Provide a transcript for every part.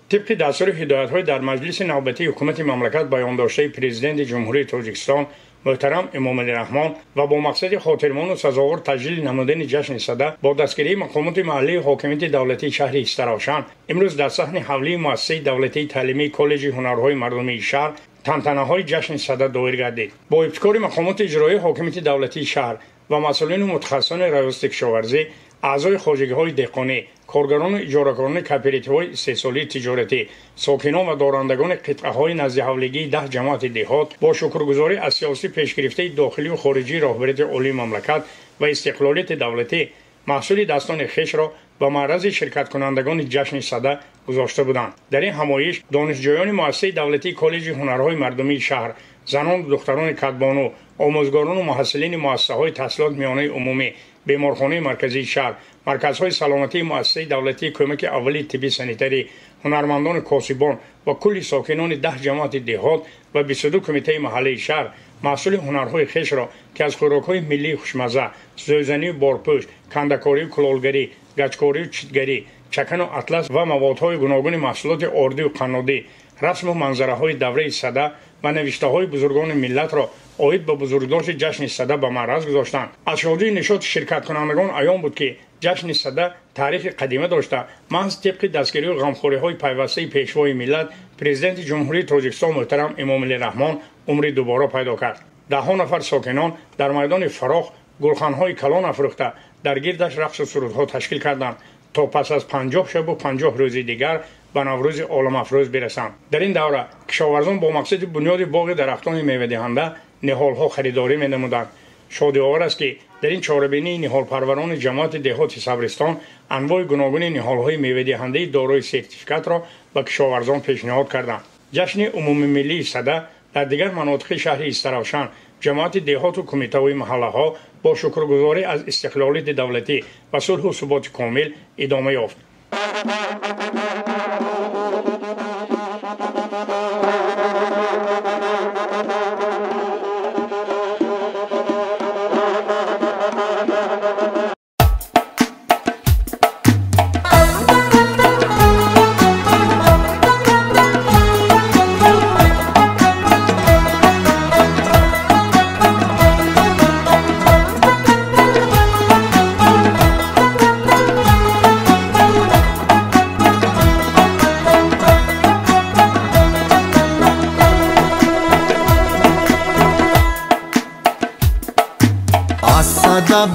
طبق دستور هدایت‌های در مجلس نوبتی حکومت مملکت بیان داشته پرزیدنت جمهوری تاجیکستان محترم امامعلی رحمان و با مقصد خاطرمان و سزاوار تجلیل نمودن جشن صده با دستگیری مقامات محلی حاکمیت دولتی شهر استراوشان امروز در صحن حولی مؤسسه دولتی تعلیمی کالج هنرهای مردمی شهر تنتنه‌های جشن صده دایر گردید. با ابتکار مقامات اجرایی حاکمیت دولتی شهر و مسئولین متخصصان ریاست کشاورزی، اعضای خواجگی‌های دهقانی، کارگران و اجاره‌کاران کооپراتیوهای استحصالی تجارتی، ساکنان و دارندگان قطعه‌های نزد حولگی 10 جماعت دهات با شکرگزاری از سیاسی پیشگرفته داخلی و خارجی رهبریت عالی مملکت و استقلالیت دولتی محصول دستان خویش را به معرض شرکت کنندگان جشن صده گذاشته بودند. در این همایش دانشجویان مؤسسه دولتی کالج هنرهای مردمی شهر، زنان و دختران کدبانو، آموزگاران و محصلین مؤسسه‌های تحصیلات میانه عمومی، بیمارخانه مرکزی شهر، مرکزهای سلامتی مؤسسه دولتی کمک اولی طبی سانیتری، هنرمندان کاسبان و کل ساکنان 10 جماعت دهات و 22 کمیته محلی شهر محصول هنرهای خویش را که از خوراک‌های ملی خوشمزه، زوزنی و بارپوش، کندکاری و کلالگری، گچکاری و چیتگری، چکن و اطلس و موادهای گوناگون محصولات آردی و قنادی، رسم و منظره‌های دوره صده و نوشته‌های بزرگان ملت را عاید به بزرگداشت جشن صده به معرض گذاشتند. از شادی نشاط شرکت کنندگان عیان بود که جشن صده تاریخ قدیمی داشته. محض طبق دستگیری و غمخوری‌های پیوسته پیشوای ملت پرزیدنت جمهوری تاجیکستان محترم امامعلی رحمان عمری دوباره پیدا کرد. ده‌ها نفر ساکنان در میدان فراخ گلخان‌های کلان افروخته در گردش رقص و سرودها تشکیل کردند تا پس از 50 شب و 50 روز دیگر به نوروز عالم افروز برسند. در این دوره کشاورزان با مقصد بنیاد باغ درختان میوه دهنده نهال‌ها خریداری می‌نمودند. شادی‌آور است که در این چهاربینی نهال پروران جماعت دهات صبرستان انواع گوناگون نهال‌های میوه دهنده دارای سرتیفیکات را به کشاورزان پیشنهاد کردند. جشن عمومی ملی صده در دیگر مناطق شهر استراوشان جماعت دهات و کمیته‌های محله‌ها با شکرگزاری از استقلالیت دولتی و صلح و ثبات کامل ادامه یافت.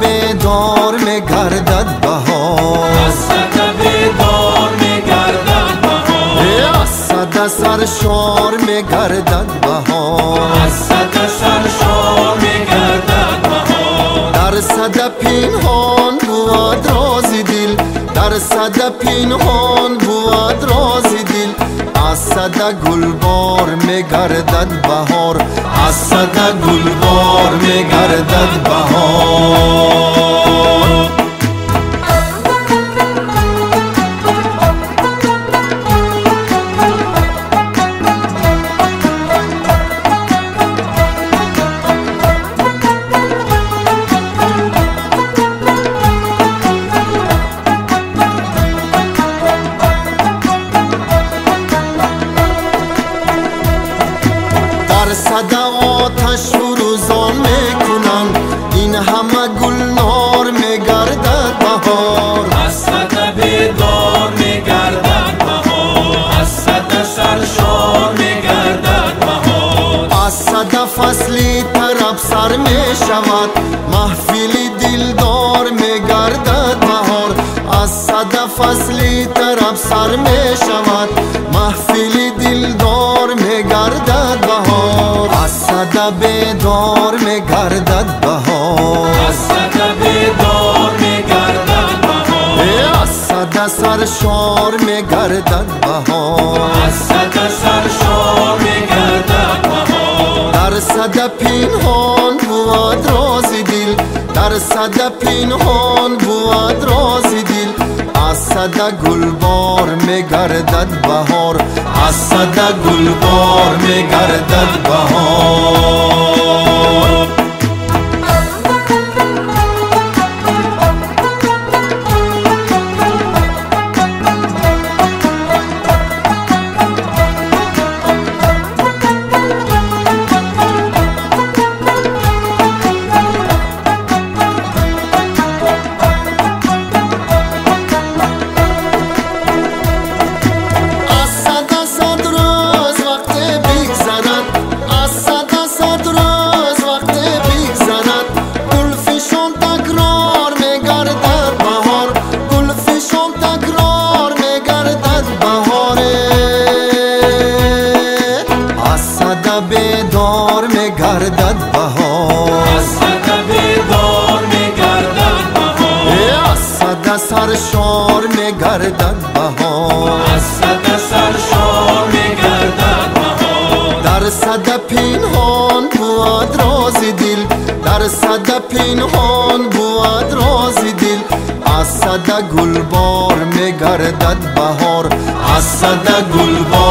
بیدار می‌گردد بهار، از صده بیدار می‌گردد بهار، از صده سرشار می‌گردد بهار، از صده سرشار می‌گردد بهار، در صده پنهان بود راز دل، در صده پنهان بود راز دل، از صده گلبار می‌گردد بهار، از صده گلبار می‌گردد بهار. در صده آتش فروزان میکنند این همه گلنار میگردد بهار، از صده بیدار می‌گردد بهار، از صده سرشار می‌گردد بهار، از صده فصلی طرب سر میشود محفلی دلدار میگردد بهار، از صده فصلی طرب سر میشود محفلی دلدار میگردد بهار، از صده بیدار میگردد بهار، از صده بیدار می‌گردد بهار، از صده سرشار میگردد بهار، از صده سرشار می‌گردد بهار، در صده پنهان بود راز دل، در صده پنهان بود راز دل، از صده گلبار میگردد بهار، از صده گلبار میگردد بهار. بود راز دل در صد پنهان بود راز دل از صد گلبار میگردد بهار از صد گلبار